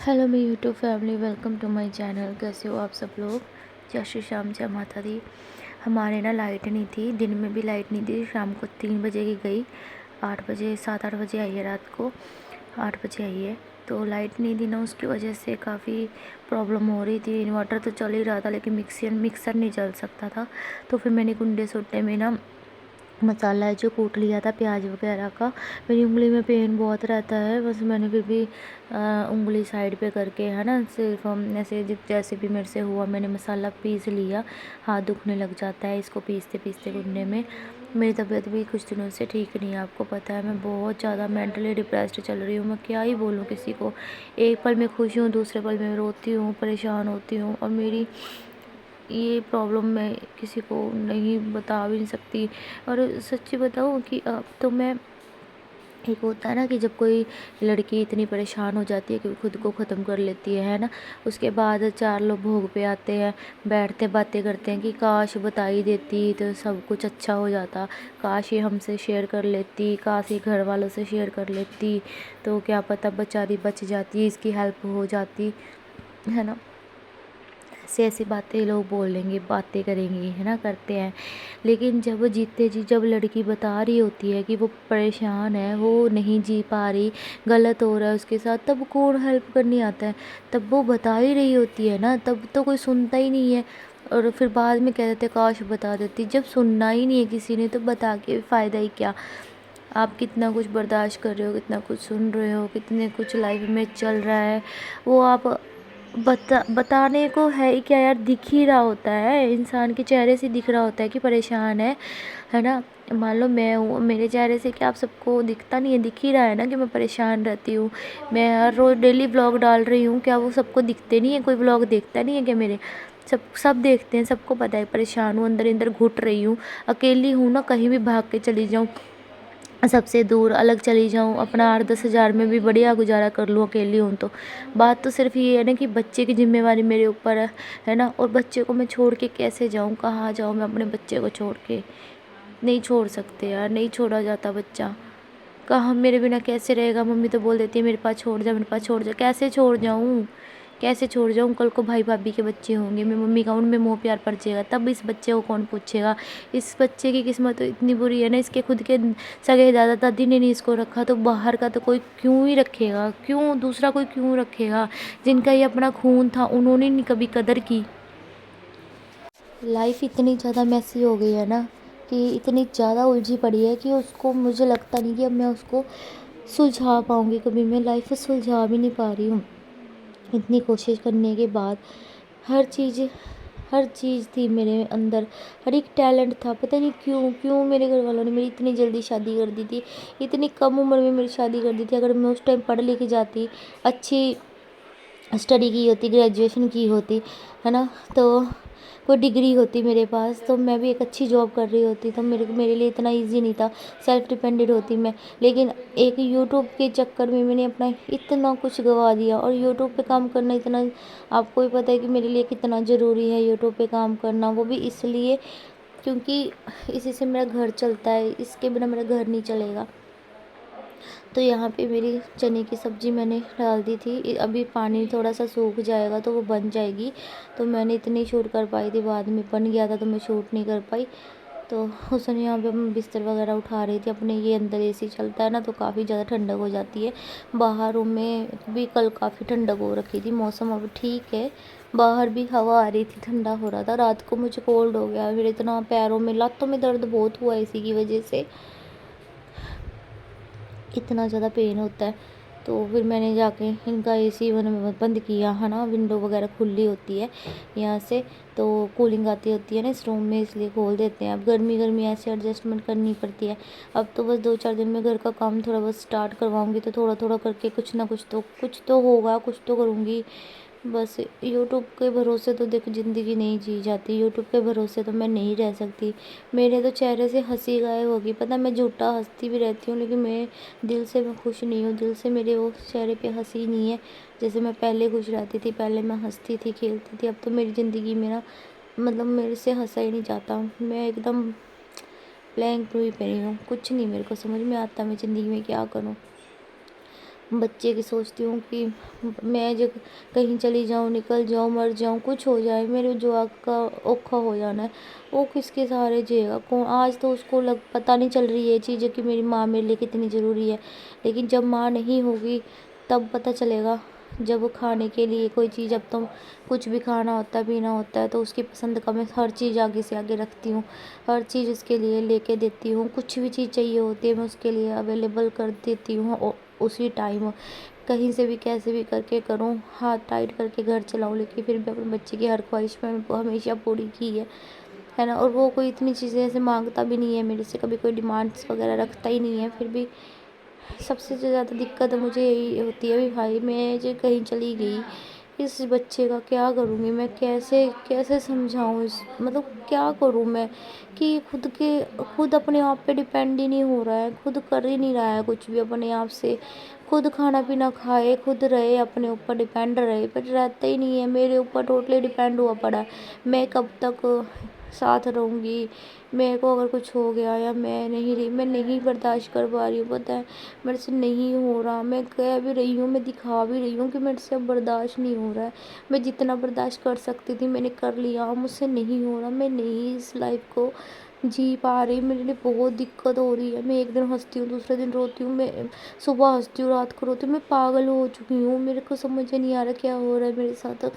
Hello मेरी YouTube family, welcome to my channel. कैसे हो आप सब लोग। जय श्री श्याम, जय माता दी। हमारे ना लाइट नहीं थी, दिन में भी लाइट नहीं थी। शाम को 3 बजे की गई, 8 बजे 7-8 बजे आई है। रात को 8 बजे आई है। तो लाइट नहीं थी ना, उसकी वजह से काफ़ी प्रॉब्लम हो रही थी। इन्वर्टर तो चल ही रहा था लेकिन मिक्सर नहीं चल सकता था। तो फिर मैंने कुंडे सोटे में ना मसाला है जो कूट लिया था प्याज वगैरह का। मेरी उंगली में पेन बहुत रहता है, बस मैंने फिर भी उंगली साइड पे करके है ना, सिर्फ ऐसे जैसे भी मेरे से हुआ मैंने मसाला पीस लिया। हाथ दुखने लग जाता है इसको पीसते पीसते कुंडे में। मेरी तबीयत भी कुछ दिनों से ठीक नहीं है, आपको पता है। मैं बहुत ज़्यादा मेंटली डिप्रेस्ड चल रही हूँ। मैं क्या ही बोलूँ किसी को। एक पल में खुश हूँ, दूसरे पल में रोती हूँ, परेशान होती हूँ। और मेरी ये प्रॉब्लम मैं किसी को नहीं बता भी नहीं सकती। और सच्ची बताऊँ कि अब तो मैं, एक होता है ना कि जब कोई लड़की इतनी परेशान हो जाती है कि खुद को ख़त्म कर लेती है ना, उसके बाद 4 लोग भोग पे आते हैं, बैठते बातें करते हैं कि काश बता ही देती तो सब कुछ अच्छा हो जाता। काश ये हमसे शेयर कर लेती, काश ये घर वालों से शेयर कर लेती तो क्या पता बेचारी बच जाती, इसकी हेल्प हो जाती, है ना। ऐसी ऐसी बातें लोग बोलेंगे, बातें करेंगे, है ना, करते हैं। लेकिन जब जीते जी जब लड़की बता रही होती है कि वो परेशान है, वो नहीं जी पा रही, गलत हो रहा है उसके साथ, तब कौन हेल्प करने आता है। तब वो बता ही रही होती है ना, तब तो कोई सुनता ही नहीं है। और फिर बाद में कह देते काश बता देती। जब सुनना ही नहीं है किसी ने तो बता के फ़ायदा ही क्या। आप कितना कुछ बर्दाश्त कर रहे हो, कितना कुछ सुन रहे हो, कितने कुछ लाइफ में चल रहा है, वो आप बताने को है ही क्या यार। दिख ही रहा होता है, इंसान के चेहरे से दिख रहा होता है कि परेशान है ना। मान लो मैं हूँ, मेरे चेहरे से क्या आप सबको दिखता नहीं है? दिख ही रहा है ना कि मैं परेशान रहती हूँ। मैं हर रोज़ डेली ब्लॉग डाल रही हूँ, क्या वो सबको दिखते नहीं है? कोई ब्लॉग देखता नहीं है क्या मेरे? सब देखते हैं, सबको पता है परेशान हूँ, अंदर अंदर घुट रही हूँ, अकेली हूँ ना। कहीं भी भाग के चली जाऊँ, सबसे दूर अलग चली जाऊँ, अपना 8-10 हज़ार में भी बढ़िया गुजारा कर लूँ अकेली हूँ तो। बात तो सिर्फ ये है ना कि बच्चे की जिम्मेवारी मेरे ऊपर है ना। और बच्चे को मैं छोड़ के कैसे जाऊँ, कहाँ जाऊँ मैं अपने बच्चे को छोड़ के? नहीं छोड़ सकते यार, नहीं छोड़ा जाता बच्चा। कहाँ मेरे बिना कैसे रहेगा? मम्मी तो बोल देती है मेरे पास छोड़ जा, मेरे पास छोड़ जा। कैसे छोड़ जाऊँ, कैसे छोड़ जाऊँ? कल को भाई भाभी के बच्चे होंगे, मैं मम्मी का उनमें मोह प्यार पड़ जाएगा, तब इस बच्चे को कौन पूछेगा? इस बच्चे की किस्मत तो इतनी बुरी है ना, इसके खुद के सगे दादा दादी ने नहीं इसको रखा तो बाहर का तो कोई क्यों ही रखेगा? क्यों दूसरा कोई क्यों रखेगा? जिनका ये अपना खून था उन्होंने नहीं कभी कदर की। लाइफ इतनी ज़्यादा मैसी हो गई है ना, कि इतनी ज़्यादा उलझी पड़ी है कि उसको, मुझे लगता नहीं कि अब मैं उसको सुलझा पाऊँगी कभी। मैं लाइफ सुलझा भी नहीं पा रही हूँ इतनी कोशिश करने के बाद। हर चीज़ हर चीज़ थी मेरे अंदर, हर एक टैलेंट था। पता नहीं क्यों क्यों मेरे घर वालों ने मेरी इतनी जल्दी शादी कर दी थी, इतनी कम उम्र में मेरी शादी कर दी थी। अगर मैं उस टाइम पढ़ लिख जाती, अच्छी स्टडी की होती, ग्रेजुएशन की होती, है ना, तो कोई डिग्री होती मेरे पास, तो मैं भी एक अच्छी जॉब कर रही होती, तो मेरे लिए इतना इजी नहीं था, सेल्फ डिपेंडेंट होती मैं। लेकिन एक यूट्यूब के चक्कर में मैंने अपना इतना कुछ गवा दिया। और यूट्यूब पे काम करना इतना, आपको भी पता है कि मेरे लिए कितना ज़रूरी है यूट्यूब पे काम करना। वो भी इसलिए क्योंकि इसी से मेरा घर चलता है, इसके बिना मेरा घर नहीं चलेगा। तो यहाँ पे मेरी चने की सब्ज़ी मैंने डाल दी थी, अभी पानी थोड़ा सा सूख जाएगा तो वो बन जाएगी। तो मैंने इतनी शूट कर पाई थी, बाद में बन गया था तो मैं शूट नहीं कर पाई। तो उस समय यहाँ पे मैं बिस्तर वगैरह उठा रही थी अपने। ये अंदर एसी चलता है ना, तो काफ़ी ज़्यादा ठंडक हो जाती है। बाहर रूम में भी कल काफ़ी ठंडक हो रखी थी, मौसम अब ठीक है। बाहर भी हवा आ रही थी, ठंडा हो रहा था। रात को मुझे कोल्ड हो गया, फिर इतना पैरों में, लातों में दर्द बहुत हुआ एसी की वजह से, इतना ज़्यादा पेन होता है। तो फिर मैंने जाके इनका एसी बंद किया, है ना। विंडो वगैरह खुली होती है यहाँ से, तो कूलिंग आती होती है ना इस रूम में, इसलिए खोल देते हैं। अब गर्मी गर्मी ऐसे एडजस्टमेंट करनी पड़ती है। अब तो बस 2-4 दिन में घर का काम थोड़ा बहुत स्टार्ट करवाऊँगी, तो थोड़ा थोड़ा करके कुछ ना कुछ तो होगा, कुछ तो करूँगी। बस यूट्यूब के भरोसे तो देखो ज़िंदगी नहीं जी जाती, यूट्यूब के भरोसे तो मैं नहीं रह सकती। मेरे तो चेहरे से हंसी गायब होगी। पता, मैं झूठा हंसती भी रहती हूँ लेकिन मैं खुश नहीं हूँ। दिल से मेरे वो चेहरे पे हंसी नहीं है जैसे मैं पहले खुश रहती थी। पहले मैं हंसती थी, खेलती थी। अब तो मेरी ज़िंदगी में ना, मतलब मेरे से हंसा ही नहीं जाता। मैं एकदम ब्लैंक हुई पड़ी हूँ, कुछ नहीं मेरे को समझ में आता मैं ज़िंदगी में क्या करूँ। बच्चे की सोचती हूँ कि मैं जब कहीं चली जाऊँ, निकल जाऊँ, मर जाऊँ, कुछ हो जाए, मेरे जो आग का औखा हो जाना है वो किसके सहारे जिएगा कौन। आज तो उसको पता नहीं चल रही है ये चीज़ कि मेरी माँ मेरे लिए कितनी ज़रूरी है, लेकिन जब माँ नहीं होगी तब पता चलेगा। जब वो खाने के लिए कोई चीज़, अब तो कुछ भी खाना होता है, पीना होता है, तो उसकी पसंद का मैं हर चीज़ आगे से आगे रखती हूँ, हर चीज़ उसके लिए लेके देती हूँ। कुछ भी चीज़ चाहिए होती है मैं उसके लिए अवेलेबल कर देती हूँ उसी टाइम। कहीं से भी कैसे भी करके करूँ, हाथ टाइट करके घर चलाऊँ, लेकिन फिर भी अपने बच्चे की हर ख्वाहिश मैंने हमेशा पूरी की है ना। और वो कोई इतनी चीज़ें ऐसे मांगता भी नहीं है मेरे से, कभी कोई डिमांड्स वगैरह रखता ही नहीं है। फिर भी सबसे ज़्यादा दिक्कत मुझे यही होती है, भी भाई मैं जो कहीं चली गई, इस बच्चे का क्या करूँगी मैं, कैसे कैसे समझाऊँ इस, मतलब क्या करूँ मैं कि खुद अपने आप पे डिपेंड ही नहीं हो रहा है, खुद कर ही नहीं रहा है कुछ भी अपने आप से। खुद खाना पीना खाए, खुद रहे, अपने ऊपर डिपेंड रहे, पर रहता ही नहीं है, मेरे ऊपर टोटली डिपेंड हुआ पड़ा है। मैं कब तक साथ रहूँगी, मेरे को अगर कुछ हो गया या मैं नहीं रही, मैं नहीं बर्दाश्त कर पा रही हूँ, पता है मेरे से नहीं हो रहा। मैं कह भी रही हूँ, मैं दिखा भी रही हूँ कि मेरे से अब बर्दाश्त नहीं हो रहा है। मैं जितना बर्दाश्त कर सकती थी मैंने कर लिया, मुझसे नहीं हो रहा, मैं नहीं इस लाइफ को जी पा रही, मेरे लिए बहुत दिक्कत हो रही है। मैं एक दिन हंसती हूँ, दूसरे दिन रोती हूँ, मैं सुबह हंसती हूँ, रात को रोती हूँ, मैं पागल हो चुकी हूँ। मेरे को समझ नहीं आ रहा क्या हो रहा है मेरे साथ।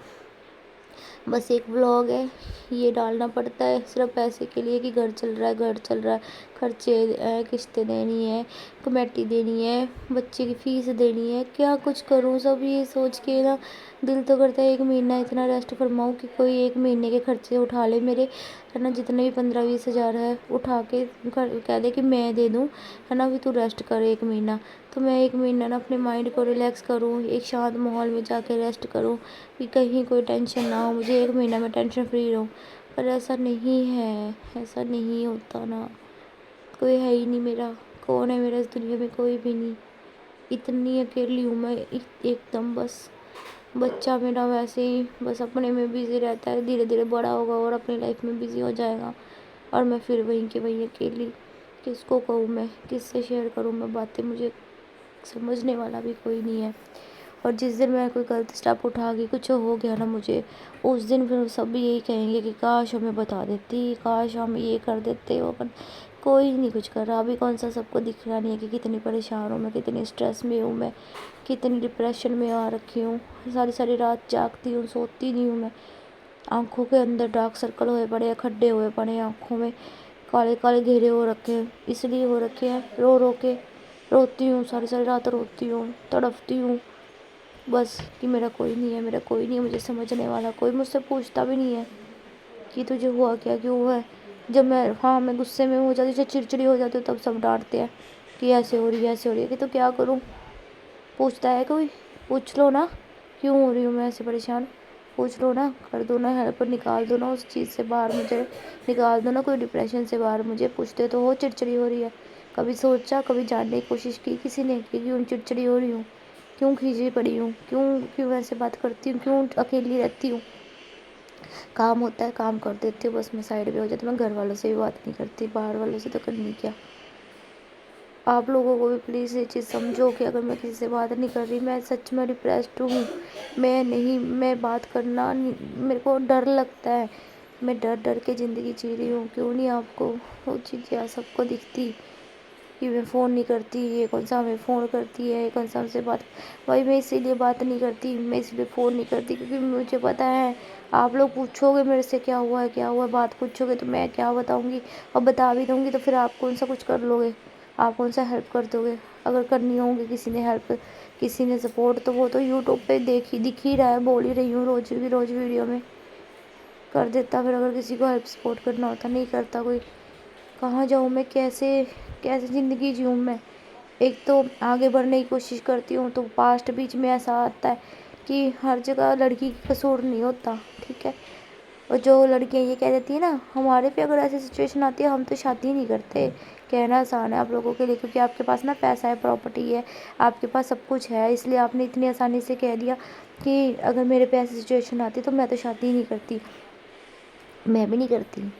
बस एक व्लॉग है, ये डालना पड़ता है सिर्फ पैसे के लिए कि घर चल रहा है, घर चल रहा है, खर्चे किस्तें देनी है, कमेटी देनी है, बच्चे की फीस देनी है, क्या कुछ करूँ। सब ये सोच के ना दिल तो करता है एक महीना इतना रेस्ट फरमाऊँ कि कोई एक महीने के खर्चे उठा ले मेरे, है ना। जितने भी 15-20 हज़ार है उठा के कह दे कि मैं दे दूँ, है ना, भी तू रेस्ट कर एक महीना। तो मैं एक महीना ना अपने माइंड को रिलैक्स करूँ, एक शांत माहौल में जाके रेस्ट करूँ कि कहीं कोई टेंशन ना हो मुझे, एक महीना मैं टेंशन फ्री रहूँ। पर ऐसा नहीं है, ऐसा नहीं होता ना, कोई है ही नहीं मेरा। कौन है मेरा इस दुनिया में, कोई भी नहीं। इतनी अकेली हूँ मैं एकदम। बस बच्चा मेरा वैसे ही बस अपने में बिज़ी रहता है, धीरे धीरे बड़ा होगा और अपनी लाइफ में बिज़ी हो जाएगा, और मैं फिर वहीं के वहीं अकेली। किसको कहूँ मैं, किससे शेयर करूँ मैं बातें, मुझे समझने वाला भी कोई नहीं है। और जिस दिन मैं कोई गलत स्टेप उठा के कुछ हो गया ना मुझे, उस दिन फिर सब यही कहेंगे कि काश हमें बता देती, काश हम ये कर देते वो अपन। कोई नहीं कुछ कर रहा। अभी कौन सा सबको दिख रहा नहीं है कि कितनी परेशान हूँ मैं, कितनी स्ट्रेस में हूँ मैं, कितनी डिप्रेशन में आ रखी हूँ। सारी सारी रात जागती हूँ, सोती नहीं हूँ मैं। आँखों के अंदर डार्क सर्कल हुए पड़े हैं, खड्डे हुए पड़े हैं आँखों में, काले काले घेरे हो रखे हैं। इसलिए हो रखे हैं, रो रो के रोती हूँ, सारी सारी रात रोती हूँ, तड़पती हूँ बस कि मेरा कोई नहीं है, मेरा कोई नहीं है मुझे समझने वाला। कोई मुझसे पूछता भी नहीं है कि तुझे हुआ क्या, क्यों हुआ है। जब मैं गुस्से में हो जाती हूँ, जब चिड़चिड़ी हो जाती हूँ, तब सब डांटते हैं कि ऐसे हो रही है, ऐसे हो रही है। कि तो क्या करूँ, पूछता है कोई? पूछ लो ना क्यों हो रही हूँ मैं ऐसे परेशान, पूछ लो ना, कर दो ना हेल्प, निकाल दो ना उस चीज़ से बाहर मुझे, निकाल दो ना कोई डिप्रेशन से बाहर मुझे। पूछते तो हो चिड़चिड़ी हो रही है, कभी सोचा, कभी जानने की कोशिश की किसी ने कि क्यों चिड़चिड़ी हो रही हूँ, क्यों खींची पड़ी हूँ, क्यों क्यों ऐसे बात करती हूँ, क्यों अकेली रहती हूँ। काम होता है काम कर देती हूँ, बस मैं साइड पे हो जाती हूँ। मैं घर वालों से भी बात नहीं करती, बाहर वालों से तो करनी क्या। आप लोगों को भी प्लीज़ ये चीज़ समझो कि अगर मैं किसी से बात नहीं कर रही, मैं सच में डिप्रेस्ड हूँ। मैं बात करना मेरे को डर लगता है, मैं डर डर के ज़िंदगी जी रही हूँ। क्यों नहीं आपको वो चीज़ें सबको दिखती कि मैं फ़ोन नहीं करती, ये कौन सा हमें फ़ोन करती है, ये कौन सा हमसे बात। भाई मैं इसीलिए बात नहीं करती, मैं इसलिए फ़ोन नहीं करती क्योंकि मुझे पता है आप लोग पूछोगे मेरे से क्या हुआ है, क्या हुआ है, बात पूछोगे तो मैं क्या बताऊँगी, और बता भी दूँगी तो फिर आप कौन सा कुछ कर लोगे, आप कौन सा हेल्प कर दोगे। अगर करनी होगी किसी ने हेल्प, किसी ने सपोर्ट, तो वो तो यूट्यूब पे दिख ही रहा है, बोल ही रही हूँ रोज़ वीडियो में कर देता। फिर अगर किसी को हेल्प सपोर्ट करना होता, नहीं करता कोई। कहाँ जाऊँ मैं, कैसे कैसे ज़िंदगी जीऊँ मैं। एक तो आगे बढ़ने की कोशिश करती हूँ तो पास्ट बीच में ऐसा आता है कि हर जगह लड़की का कसूर नहीं होता, ठीक है। और जो लड़कियाँ ये कह देती है ना, हमारे पे अगर ऐसी सिचुएशन आती है हम तो शादी नहीं करते। कहना आसान है आप लोगों के लिए, क्योंकि आपके पास ना पैसा है, प्रॉपर्टी है, आपके पास सब कुछ है, इसलिए आपने इतनी आसानी से कह दिया कि अगर मेरे पे ऐसी सिचुएशन आती तो मैं तो शादी ही नहीं करती। मैं भी नहीं करती।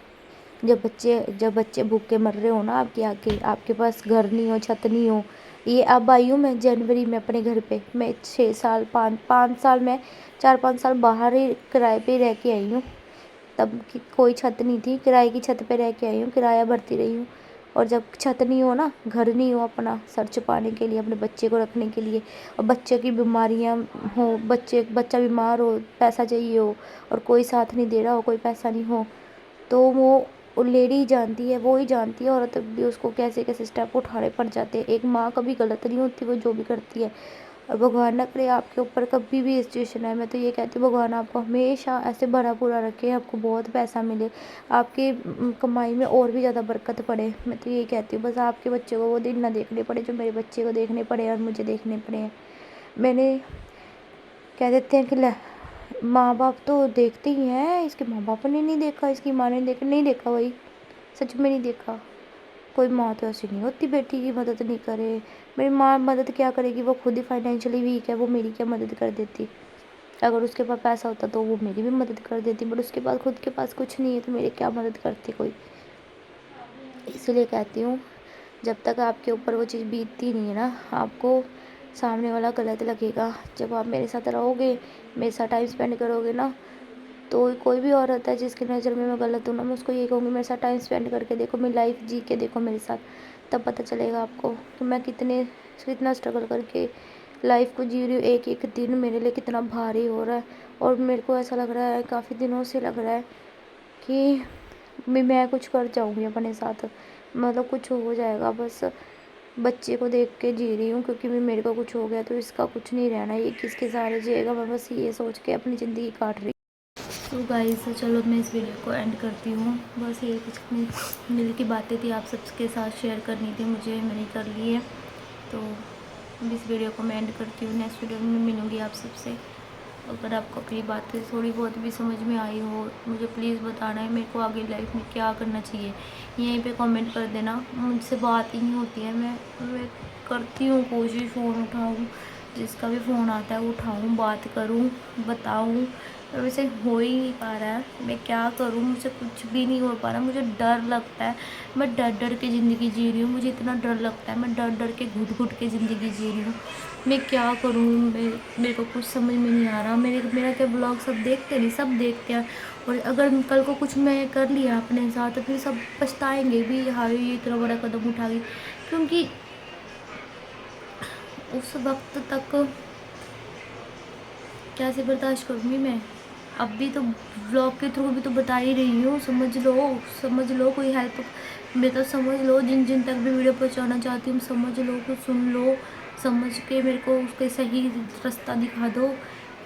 जब बच्चे भूखे मर रहे हो ना आपके आके, आपके पास घर नहीं हो, छत नहीं हो, ये अब आई हूँ मैं जनवरी में अपने घर पे। मैं 6 साल 5 साल में 4-5 साल बाहर ही किराए पे रह के आई हूँ। तब की कोई छत नहीं थी, किराए की छत पे रह के आई हूँ, किराया भरती रही हूँ। और जब छत नहीं हो ना, घर नहीं हो अपना सर छुपाने के लिए, अपने बच्चे को रखने के लिए, और बच्चे की बीमारियाँ हो, बच्चा बीमार हो, पैसा चाहिए हो और कोई साथ नहीं दे रहा हो, कोई पैसा नहीं हो, तो वो लेडी ही जानती है, वो ही जानती है औरत भी उसको कैसे कैसे स्टेप उठाने पड़ जाते हैं। एक माँ कभी गलत नहीं होती, वो जो भी करती है। और भगवान ना करे आपके ऊपर कभी भी सिचुएशन है, मैं तो ये कहती हूँ भगवान आपको हमेशा ऐसे भरा पूरा रखे, आपको बहुत पैसा मिले, आपकी कमाई में और भी ज़्यादा बरकत पड़े। मैं तो यही कहती हूँ, बस आपके बच्चे को वो दिन ना देखने पड़े जो मेरे बच्चे को देखने पड़े और मुझे देखने पड़े हैं। मैंने कह देते हैं कि माँ बाप तो देखते ही हैं, इसके माँ बाप ने नहीं देखा, इसकी माँ ने नहीं देखा, वही सच में नहीं देखा। कोई माँ तो ऐसी नहीं होती बेटी की मदद नहीं करे। मेरी माँ मदद क्या करेगी, वो खुद ही फाइनेंशियली वीक है, वो मेरी क्या मदद कर देती। अगर उसके पास पैसा होता तो वो मेरी भी मदद कर देती, बट उसके पास खुद के पास कुछ नहीं है तो मेरी क्या मदद करती कोई। इसलिए कहती हूँ जब तक आपके ऊपर वो चीज़ बीतती नहीं है ना, आपको सामने वाला गलत लगेगा। जब आप मेरे साथ रहोगे, मेरे साथ टाइम स्पेंड करोगे ना, तो कोई भी औरत है जिसकी नज़र में मैं गलत हूँ ना, मैं उसको यही कहूँगी मेरे साथ टाइम स्पेंड करके देखो, मेरी लाइफ जी के देखो मेरे साथ, तब पता चलेगा आपको कि मैं कितना स्ट्रगल करके लाइफ को जी रही हूँ। एक एक दिन मेरे लिए कितना भारी हो रहा है, और मेरे को ऐसा लग रहा है, काफ़ी दिनों से लग रहा है कि मैं कुछ कर जाऊँगी अपने साथ, मतलब कुछ हो जाएगा। बस बच्चे को देख के जी रही हूँ, क्योंकि मेरे को कुछ हो गया तो इसका कुछ नहीं रहना, ये किसके सहारे जिएगा, मैं बस ये सोच के अपनी ज़िंदगी काट रही। तो गाइस चलो मैं इस वीडियो को एंड करती हूँ। बस ये कुछ अपनी दिल की बातें थी आप सबके साथ शेयर करनी थी मुझे, मैंने कर ली है। तो इस वीडियो को मैं एंड करती हूँ। नेक्स्ट वीडियो में मिलूँगी आप सबसे। अगर आपको अपनी बातें थोड़ी बहुत भी समझ में आई हो, मुझे प्लीज़ बताना है मेरे को आगे लाइफ में क्या करना चाहिए, यहीं पे कमेंट कर देना। मुझसे बात ही नहीं होती है, मैं करती हूँ कोशिश, फ़ोन उठाऊँ, जिसका भी फ़ोन आता है उठाऊँ, बात करूँ, बताऊँ, पर वैसे हो ही नहीं पा रहा है। मैं क्या करूँ, मुझसे कुछ भी नहीं हो पा रहा, मुझे डर लगता है। मैं डर डर के ज़िंदगी जी रही हूँ, मुझे इतना डर लगता है, मैं डर डर के घुट घुट के ज़िंदगी जी रही हूँ। मैं क्या करूँ, मेरे को कुछ समझ में नहीं आ रहा। मेरा क्या ब्लॉग सब देखते नहीं, सब देखते हैं, और अगर कल को कुछ मैं कर लिया अपने साथ तो फिर सब पछताएंगे भी, हाँ ये इतना बड़ा कदम उठा गई, क्योंकि उस वक्त तक कैसे बर्दाश्त करूँगी मैं। अब भी तो ब्लॉग के थ्रू भी तो बता ही रही हूँ, समझ लो कोई हेल्प, मैं तो समझ लो जिन जिन तक भी वीडियो पहुँचाना चाहती हूँ, समझ लो, कुछ सुन लो, समझ के मेरे को उसका सही रास्ता दिखा दो।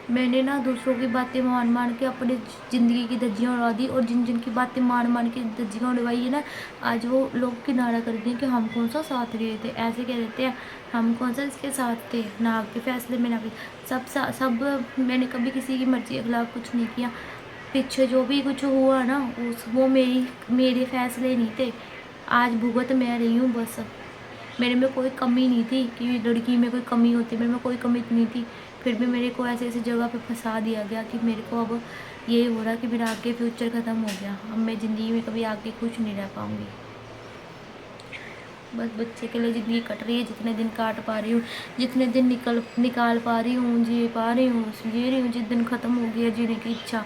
मैंने ना दूसरों की बातें मान मान के अपनी ज़िंदगी की धज्जियाँ उड़ा दी, और जिन जिन की बातें मान मान के धज्जियाँ उड़वाई है ना, आज वो लोग किनारा कर दिए कि हम कौन सा साथ गए थे, ऐसे कह देते हैं, हम कौन सा इसके साथ थे, ना आपके फैसले में ना सब मैंने कभी किसी की मर्ज़ी के खिलाफ़ कुछ नहीं किया। पीछे जो भी कुछ हुआ ना, वो मेरे फैसले नहीं थे। आज भुगत मैं रही हूँ बस। मेरे में कोई कमी नहीं थी कि लड़की में कोई कमी होती, मेरे में कोई कमी नहीं थी, फिर भी मेरे को ऐसे ऐसी जगह पे फंसा दिया गया कि मेरे को अब ये हो रहा कि मेरा आगे फ्यूचर ख़त्म हो गया। अब मैं ज़िंदगी में कभी आगे खुश नहीं रह पाऊँगी। बस बच्चे के लिए ज़िंदगी कट रही है, जितने दिन काट पा रही हूँ, जितने दिन निकाल पा रही हूँ, जी पा रही हूँ, जी रही हूँ। जिस दिन ख़त्म हो गया जीने की इच्छा,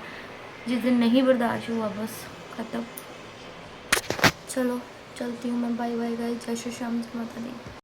जिस दिन नहीं बर्दाश्त हुआ, बस ख़त्म। चलो चलती हूँ मैं, बाय बाय गाइस, जय श्री श्याम, जय माता दी।